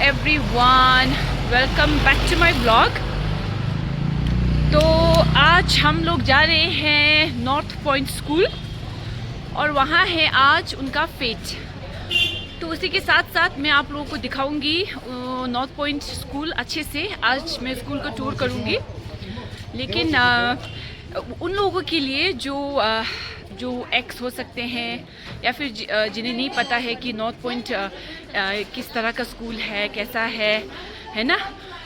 Everyone, welcome back to my blog. तो आज हम लोग जा रहे हैं नॉर्थ पॉइंट स्कूल और वहाँ है आज उनका फेट। तो उसी के साथ साथ मैं आप लोगों को दिखाऊंगी नॉर्थ पॉइंट स्कूल अच्छे से। आज मैं स्कूल का टूर करूंगी, लेकिन उन लोगों के लिए जो एक्स हो सकते हैं या फिर जिन्हें नहीं पता है कि नॉर्थ पॉइंट किस तरह का स्कूल है, कैसा है ना।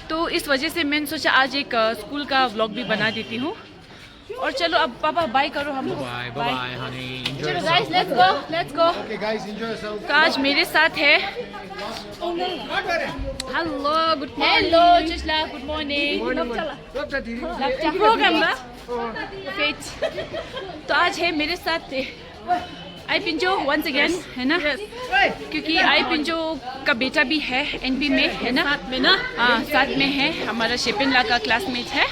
तो इस वजह से मैंने सोचा आज एक स्कूल का व्लॉग भी बना देती हूँ। और चलो अब पापा बाय करो हमको। Bye honey. चलो guys, let's go. Okay guys, enjoy yourself. तो आज मेरे साथ है hello good morning. Hello Chuchla, good morning. Programme ना फेट। तो आज है मेरे साथ आई पिंजो वंस अगेन, है ना, क्योंकि आई पिंजो का बेटा भी है एनपी में, है ना, साथ में ना। हाँ, साथ में है, हमारा शेपिनला का क्लासमेट है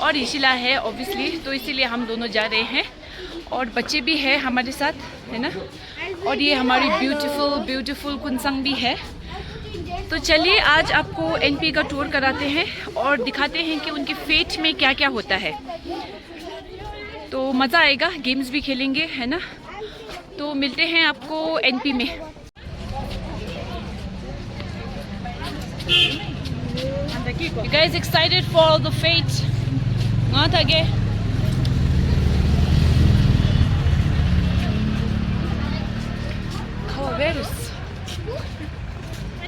और इशिला है ऑब्वियसली। तो इसीलिए हम दोनों जा रहे हैं और बच्चे भी है हमारे साथ, है ना। और ये हमारी ब्यूटीफुल कुनसंग भी है। तो चलिए आज आपको एनपी का टूर कराते हैं और दिखाते हैं कि उनके फेट में क्या क्या होता है। तो मज़ा आएगा, गेम्स भी खेलेंगे, है ना। तो मिलते हैं आपको एनपी में। You guys excited for the fate? Not again.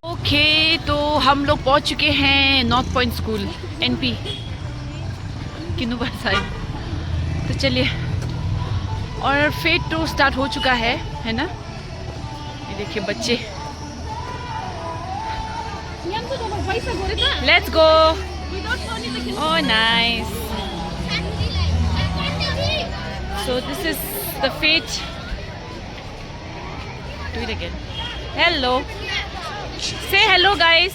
Okay, तो हम लोग पहुंच चुके हैं नॉर्थ पॉइंट स्कूल एनपी किन्नूबार साइड। तो चलिए, और फेट तो स्टार्ट हो चुका है ना। ये देखिए बच्चे, let's go. Oh nice. So this is the fate. Do it again. Hello. Say hello, guys.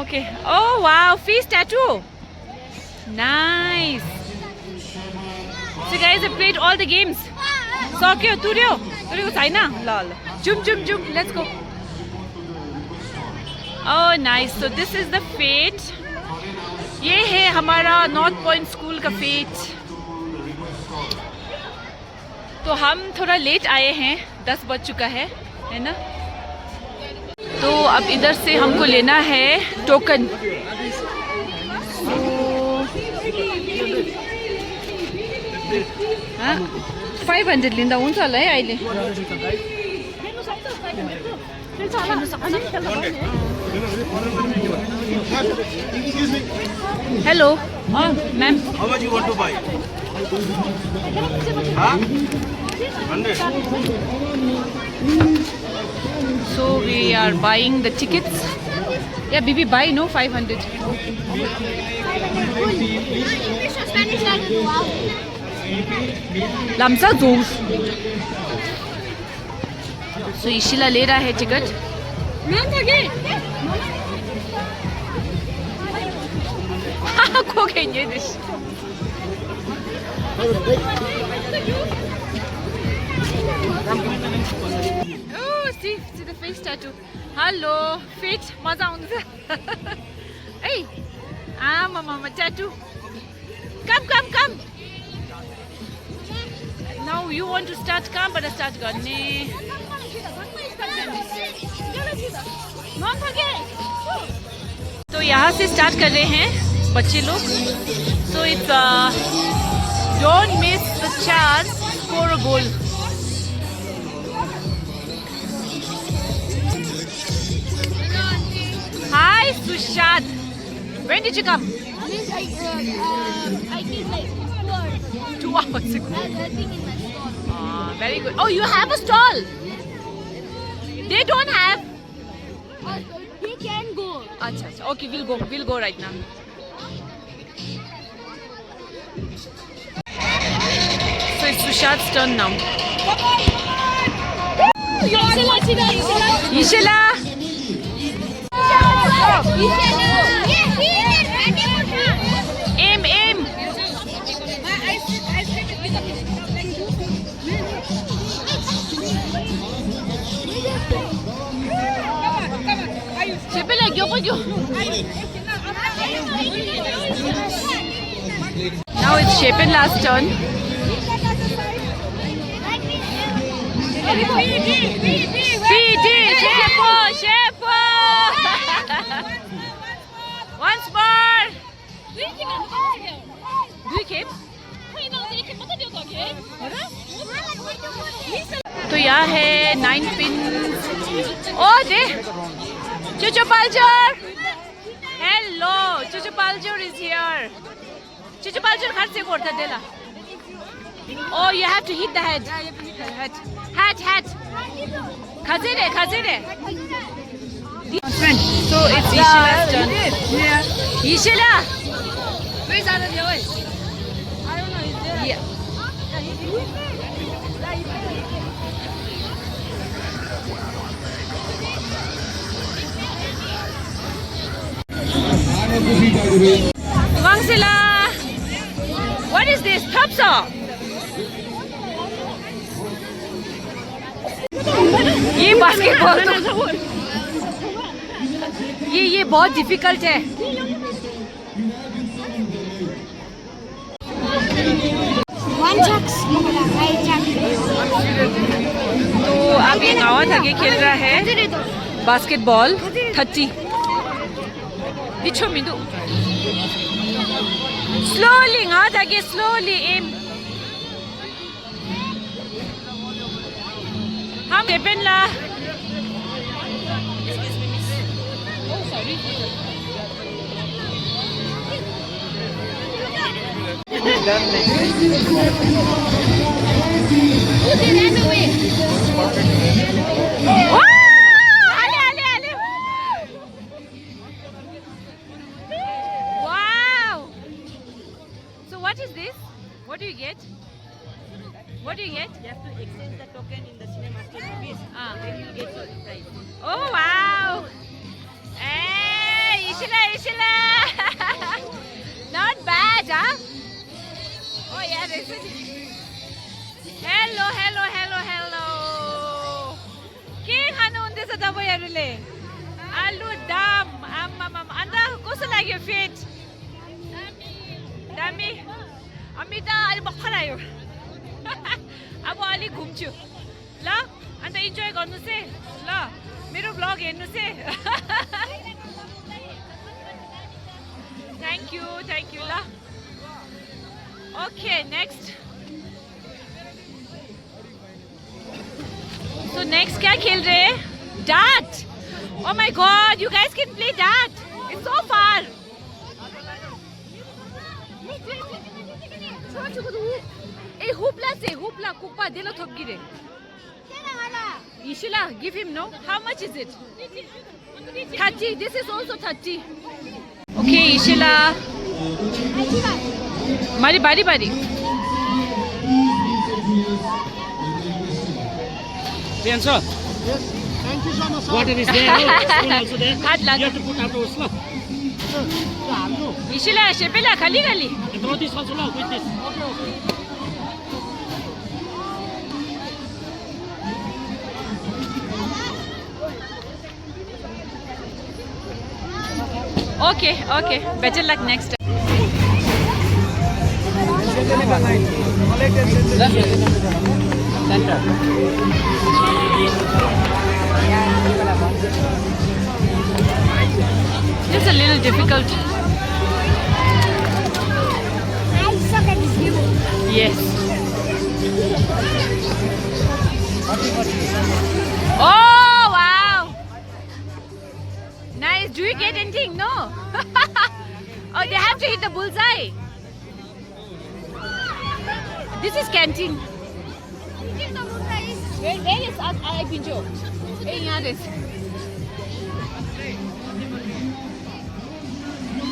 Okay. Oh wow, face tattoo. Nice. So guys, I played all the games. Soccer, Turio Saina. Lol. Jump. Let's go. Oh nice. So this is the fate. ये है हमारा north Point school का fate. तो हम थोड़ा late आए हैं, 10 बज चुका है ना। तो अब इधर से हमको लेना है टोकन। 500 लिँदा हुन्छ होला है अहिले। Hello ma'am, How much you want to buy? Huh? 100. so we are buying the tickets. Yeah, baby, buy no 500. Lamsa Zoos. So इशिला ले रहा है टिकट। खो गई ये dish. Oh, see the face tattoo. Hello, fit, मजा आउँछ। Hey, mama tattoo. Come. Now you want to start, come, but start गर्ने। तो यहाँ से स्टार्ट कर रहे हैं बच्चे लोग। So it's don't miss the chance for a goal. Hi Sushant, when did you come? I came like 2 hours ago. I was helping in my store. Very good. Oh, you have a stall. They don't have. They can go. अच्छा, okay, we'll go right now. So it's Sushant's turn now. Ishila. Aim. you. Now it's Shepen last turn. Shepo. Once more. Do you keep? तो यहाँ है 9 pin. Oh, they. Chuchu Paljar. Hello, Chuchu Paljar is here. Chuchu Paljar घर से कोर्ट दे ला. Oh, you have to hit the head. Hat. Khazire. So it's Ishila's turn. Ishila. Where's Anand? I don't know. Is there? Yeah. Vangsila. What is this? Thapsa. ये basketball ये बहुत difficult है. तो अब ये गावत आगे खेल रहा है बास्केटबॉल 30. पीछे मिंदू स्लोली हाथ आगे स्लोली एम. हम पेन ला. Wow! So what is this? What do you get? What do you get? You have to exchange the token in the cinema stage office. Then you get your prize. Oh wow! Hey, Ishila! Not bad, huh? Oh yeah, this is. Hello. के खानु हुँदैछ तपाईहरुले? आलु दम. आम्मामा. अन्त कस्तो लाग्यो fate? दामी. हामी त अलि भर्खर आयो. अब अलि घुम्छु. ल अन्त इन्जोय गर्नुस् है. ल मेरो ब्लग हेर्नुस् है. Thank you. ल. Okay, next. So next क्या खेल रहे हैं? Dart. Oh my God, you guys can play dart. It's so far. A hoopla से हुपला कुप्पा देलो थपगिरे. Ishila, give him no. How much is it? 30. This is also 30. Okay, Ishila. Mari bari. Answer. Yes. Thank you so much. Sir. Water is there. Spoon also there. Hard luck. You have to put afterwards. No. Ishila, Shepela, khali. And throw this also now with this. Okay. Better luck next time. It's a little difficult. I suck at this game. Yes. Oh wow! Nice. Do you get anything? No. Oh, they have to hit the bullseye. This is canteen. Where is I Pinjo? Hey, here is.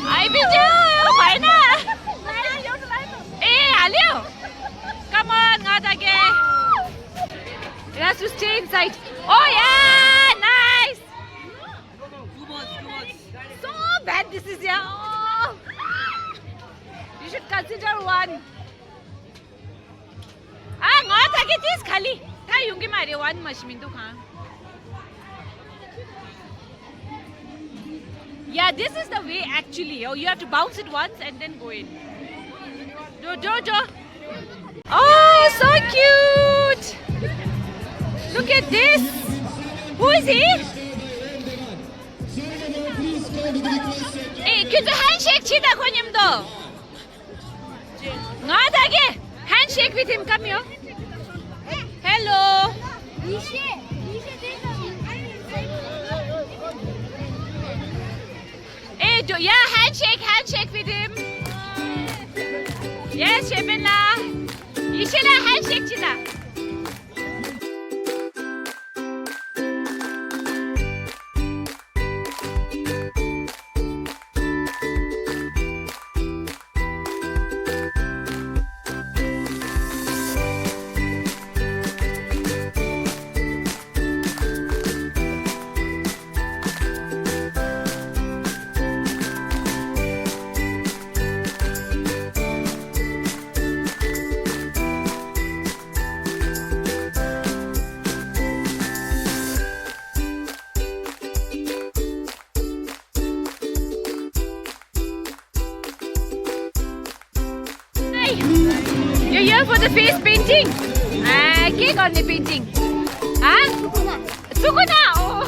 I Pinjo, why not? Hey, Alio. Come on, Ngadage. It has to stay inside. Oh yeah, nice. So bad this is, yeah. Oh. You should consider one. Ah, Ngadage is khali. Tha yungi mari one mashmin tu kha. Yeah, this is the way actually. Oh, you have to bounce it once and then go in. Jo. Oh, so cute! Look at this. Who is he? Hey, could the handshake chita konyimdo? Ngadage. Handshake with him. Come here. Hello. Hey, yeah, handshake with him. Yes, Shebena. Ishela, handshake chita. You're here for the face painting? Cake on the painting. Sukuna. Oh.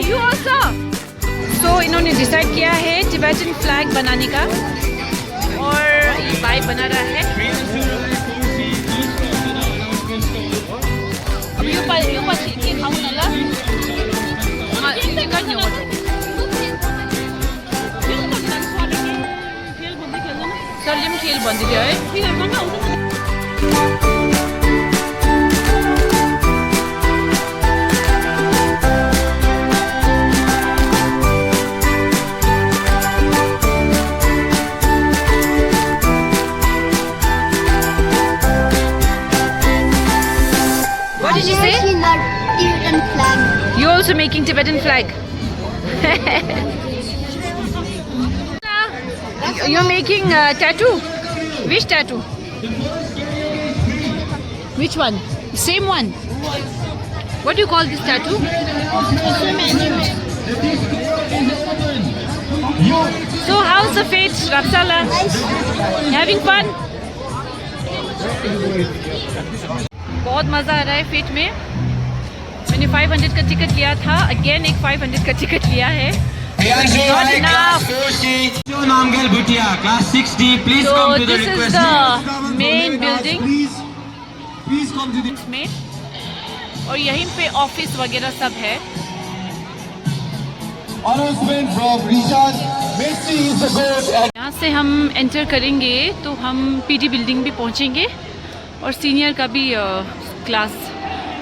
You also. So इन्होंने decide किया है Tibetan flag बनाने का और ये भाई बना रहा है. अब ये खाऊं ना ला. सलिम खेल बंदिदियो है. What did you say? Tibetan flag. You also making Tibetan flag? You're making a tattoo? Which tattoo? Which one? Same one? What do you call this tattoo? So how's the fete, Rapsala? Having fun? बहुत मज़ा आ रहा है fate में. मैंने 500 का ticket लिया था. Again एक 500 का टिकट लिया है. Not enough. Namgal Bhutia, class 6D, please So come to the this is request. the main building Please come to the. में और यहीं पे ऑफिस वगैरह सब है. Announcement from Rishad. Messi is the goat. यहाँ से हम एंटर करेंगे तो हम पीडी बिल्डिंग भी पहुँचेंगे और सीनियर का भी क्लास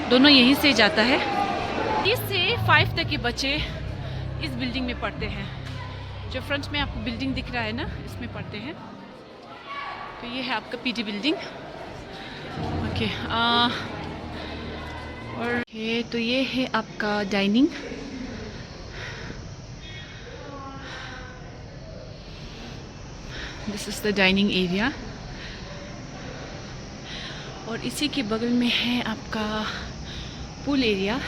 दोनों यहीं से जाता है. 3 से 5 तक के बच्चे इस बिल्डिंग में पढ़ते हैं. जो फ्रंट में आपको बिल्डिंग दिख रहा है ना, इसमें पढ़ते हैं. तो ये है आपका पीडी बिल्डिंग. ओके और ये तो ये है आपका dining. This is the dining area और इसी के बगल में है आपका पूल एरिया.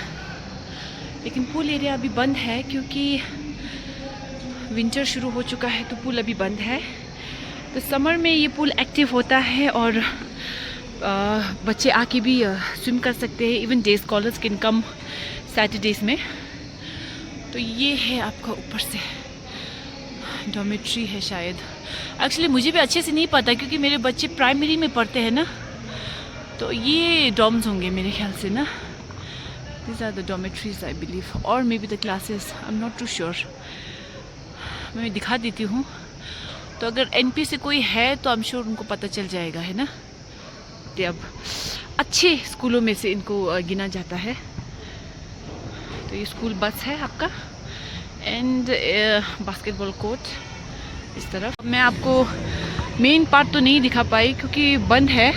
लेकिन पूल एरिया अभी बंद है क्योंकि विंटर शुरू हो चुका है तो पूल अभी बंद है. तो समर में ये पूल एक्टिव होता है और बच्चे आके भी स्विम कर सकते हैं. Even day scholars can come Saturdays में. तो ये है आपका ऊपर से डॉर्मेट्री है शायद. एक्चुअली मुझे भी अच्छे से नहीं पता क्योंकि मेरे बच्चे प्राइमरी में पढ़ते हैं ना, तो ये डॉर्म्स होंगे मेरे ख्याल से ना. These are the dormitories I believe, or maybe the classes. I'm not too sure. मैं दिखा देती हूँ. तो अगर एनपी से कोई है तो I'm sure उनको पता चल जाएगा, है ना. तो अब अच्छे स्कूलों में से इनको गिना जाता है. तो ये स्कूल बस है आपका एंड बास्केटबॉल कोर्ट इस तरफ. मैं आपको मेन पार्ट तो नहीं दिखा पाई क्योंकि बंद है,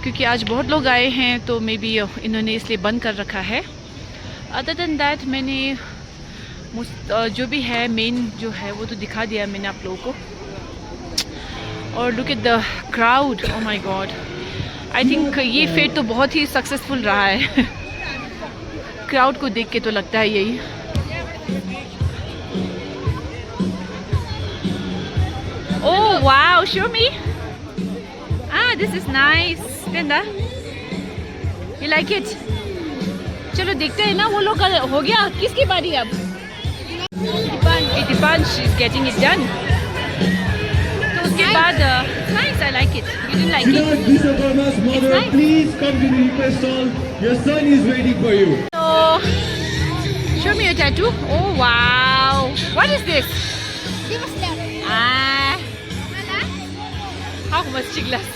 क्योंकि आज बहुत लोग आए हैं तो मे बी इन्होंने इसलिए बंद कर रखा है. अदर देन दैट मैंने जो भी है मेन जो है वो तो दिखा दिया मैंने आप लोगों को. और look at the crowd. Oh my God, I think ये फेट तो बहुत ही सक्सेसफुल रहा है. क्राउड को देख के तो लगता है यही. Oh wow, show me. Ah, this is nice. Linda, you like it? चलो देखते हैं ना वो लोग हो गया. किसकी बारी अब? Itipan, she's getting it done. तो उसके बाद it's nice. I like it. You didn't like it? Vishwakarma's mother, nice. please come to the request hall. Your son is waiting for you. So, show me your tattoo. Oh wow. What is this? Ah. How much glass?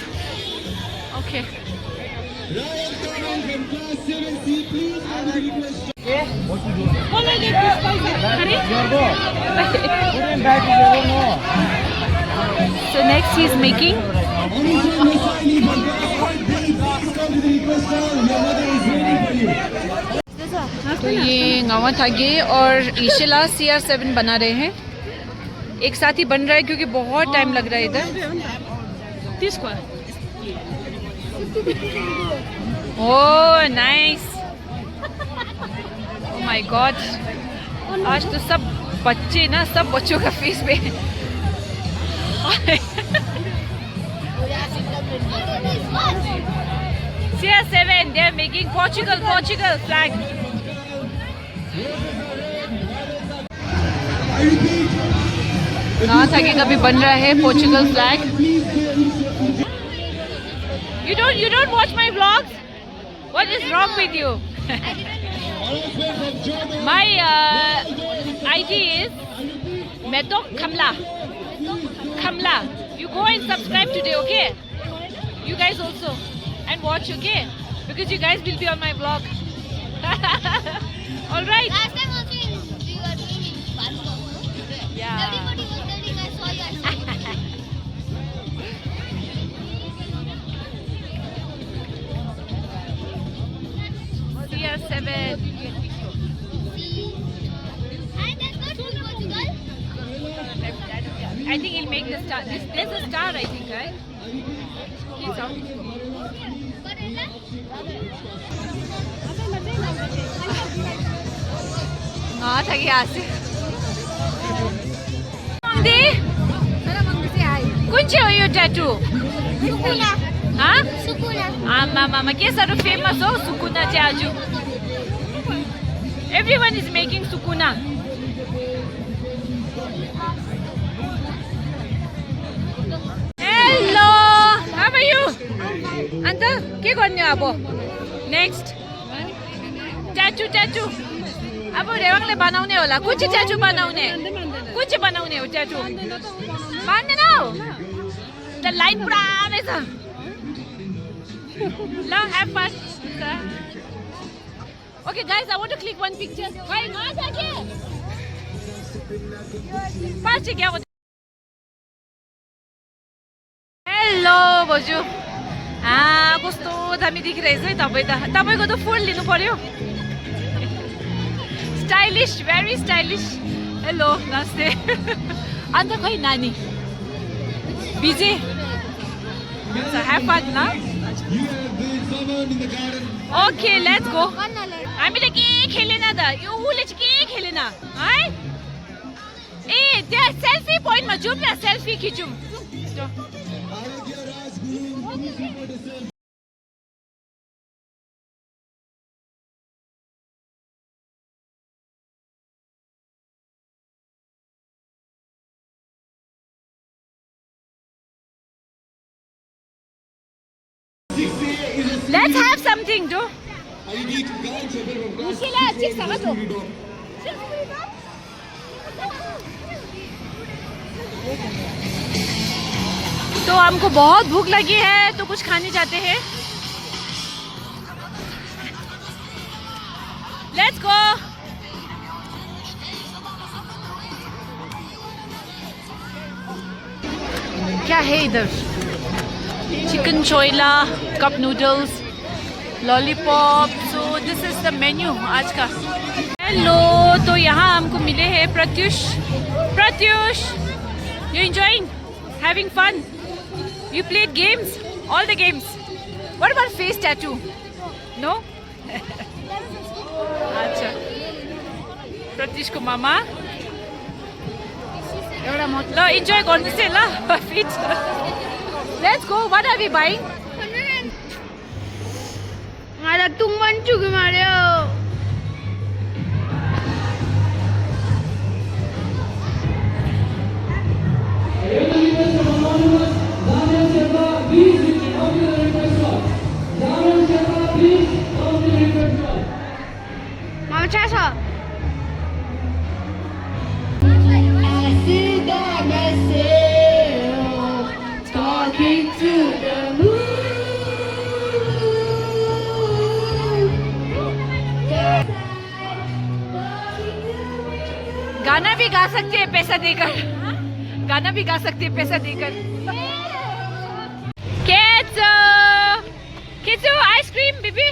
Okay. Ryan Karan from class 7C, please come to the request hall. So next he is making. Anisha Nasaini from class 8B, please come to the request hall. Your mother is waiting for you. तो ये गावा थागे और ईशिला CR7 बना रहे हैं. एक साथ ही बन रहा है क्योंकि बहुत टाइम लग रहा है इधर. Oh nice. Oh my God. आज तो सब बच्चे ना, सब बच्चों का फेस पे CR7, they are making Portugal flag. गाँव थाके का भी बन रहा है Portugal flag. You don't watch my vlogs? What is wrong with you? My ID is Metok Kamla. You go and subscribe today, okay? You guys also, and watch, okay? Because you guys will be on my vlog. All right. Last time also we were doing in Bangkok. Yeah. Everybody was telling I saw your CR7. And that's not full Portugal. I think he'll make the star. There's a star, I think, right? He's out. हाँ था कि आज से मंदी कुंचे हो यो tattoo Sukuna. हाँ Sukuna. आमा के सारो फेमस हो सुकुना चाहिँ आज everyone is making sukuna. Hello, how are you? अन्त के गर्ने अब नेक्स्ट ट्याटू अब रेवाङले बनाउने होला. कुन चाहिँ ट्याटू बनाउने हो ट्याटू मान्दैन हौ त लाइट पुरा रहेछ. ल have fun. Okay guys, I want to click one picture. Why not again? Pass क्या हो? Hello बोजू. कस्तो दामी देखिरहेछ है तपाईँ त. तपाईको त फुल लिनु पर्यो. Stylish, very stylish. Hello, नमस्ते. अन्त खै नानी बिजे. So have fun ना. You have been summoned in the garden. Okay, let's go. हामीले के खेलेन त. यो उले चाहिँ के खेलेन है? ए त्यहाँ सेल्फी पोइन्टमा जाउँ न, selfie खिचौँ. Ayodhya Rajguru, please report a selfie. Let's have something, do. तो हमको बहुत भूख लगी है तो कुछ खाने जाते हैं. Let's go. क्या है इधर? Chicken choila, cup noodles, lollipop. So this is the menu आज का. हेलो, तो यहाँ हमको मिले हैं Pratyush. You enjoying, having fun? You played games? All the games? What about face tattoo? No? नितिशको मामा ल इन्जोय गर्नुहोस् है ल fit let's go what are we buying Ada tumban juga Mario. Mama Chasa. Talking to the moon. गाना भी गा सकते हैं पैसा देकर गाना भी गा सकते हैं पैसा देकर Ketsu ice cream baby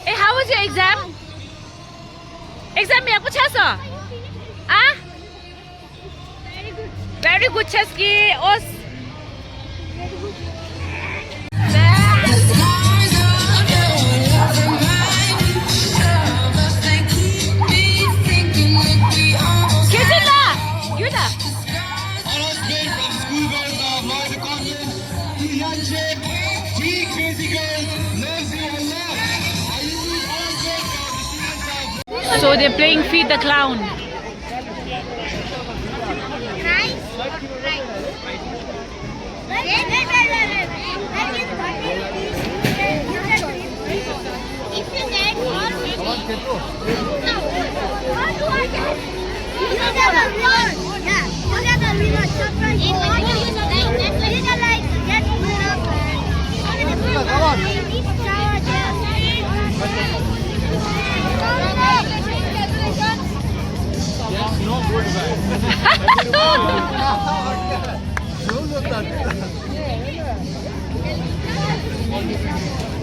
hey how was your exam में कुछ छ very good छस्की ओस So they're playing Feed the Clown.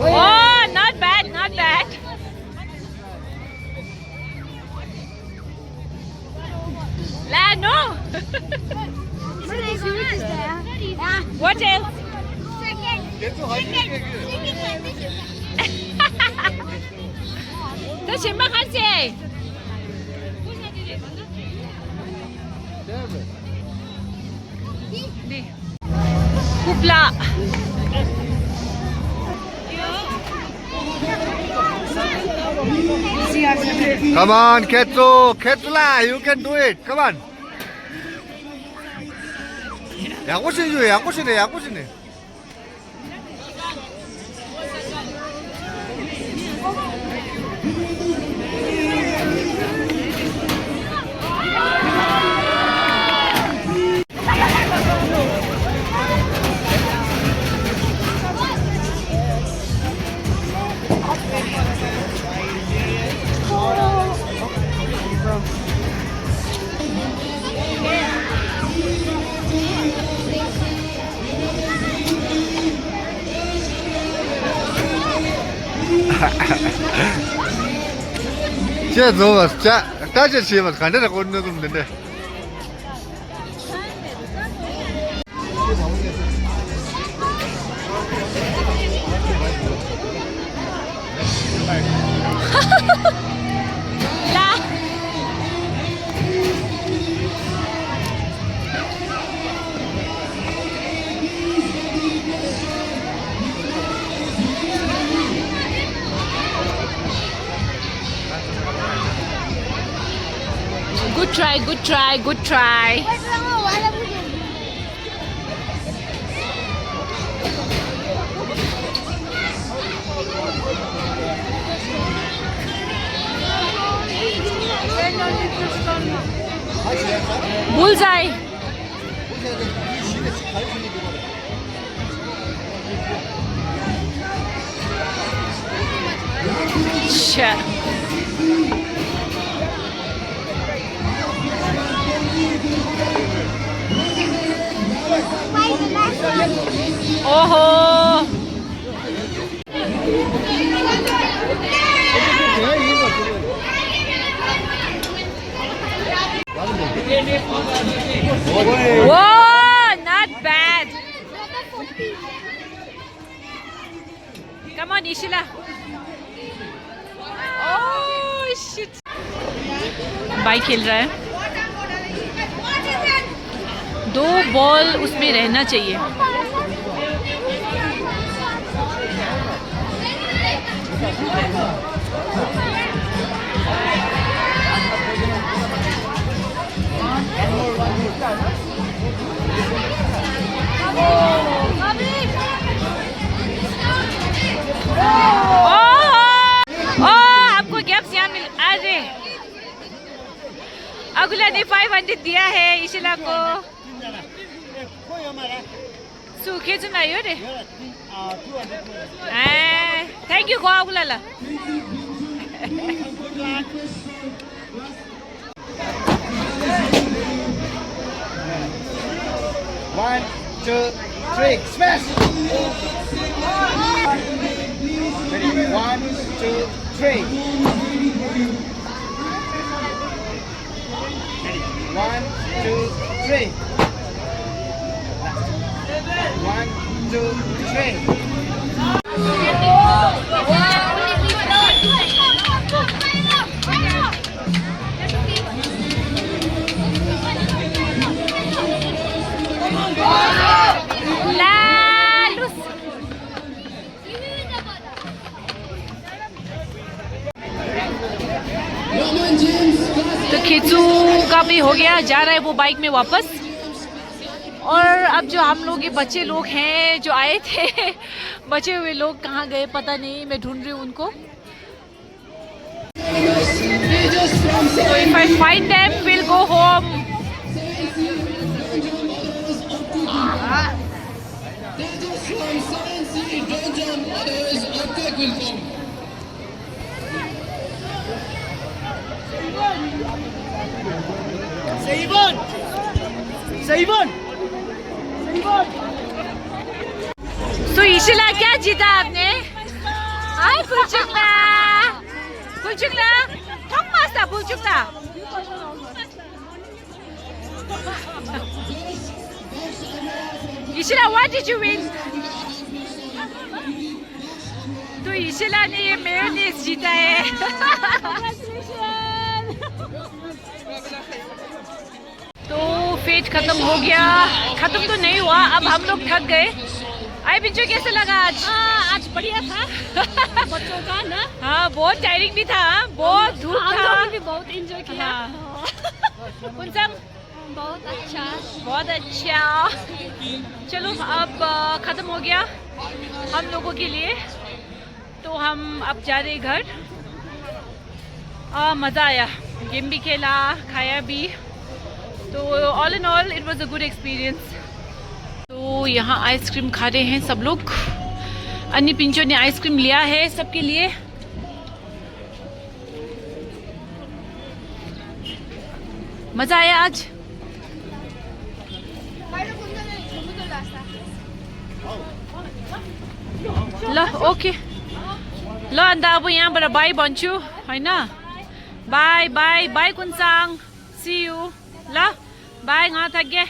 Oh, not bad, not bad. La, no. What else? 또 신박하지? 네. Hoopla. Come on, Ketula, you can do it. Come on. 양꼬시네. 쟤 너무 다시 치면 간단하게 꽂는 건데. Good try. Bullseye. Shit. Oh. Whoa, not bad. Come on, Ishila. Oh, shit. Bike खेल रहा है। 2 ball उसमें रहना चाहिए। आपको gaps यहाँ मिल। अरे अगुला ने 500 दिया है इशिला को। सूखे चुनायो रे। थैंक यू को अगुला ला। One, two, three, smash! Ready? 1, 2, 3. 1, 2, 3. 1, 2, 3. तो खिचू का भी हो गया, जा रहा है वो बाइक में वापस। और अब जो हम लोग ये बच्चे लोग हैं जो आए थे, बचे हुए लोग कहाँ गए पता नहीं, मैं ढूंढ रही हूँ उनको। So if I find them, we'll go home. तो इशिला क्या जीता आपने? हाय पुलचुकला, पुलचुकला, थम्मासा पुलचुकला। इशिला, what did you win? तो इशिला ने ये मेयोनीज जीता है। तो फेट खत्म हो गया। खत्म तो नहीं हुआ, अब हम लोग थक गए। आई बिंचो कैसे लगा आज? आज बढ़िया था बच्चों का ना। हाँ बहुत टायरिंग भी था, बहुत धूप था। भी बहुत एंजॉय किया। कुंसम बहुत अच्छा। बहुत अच्छा। चलो अब खत्म हो गया हम लोगों के लिए, तो हम अब जा रहे घर। मज़ा आया, गेम भी खेला, खाया भी। तो all in all it was a good experience. तो यहाँ आइसक्रीम खा रहे हैं सब लोग। अन्नी पिंचो ने आइसक्रीम लिया है सबके लिए। मज़ा आया आज। ल ओके ल अन्त अब यहाँबाट बाई भन्छु होइन। Bye bye bye Kunsang, see you. ल बाई, थाके।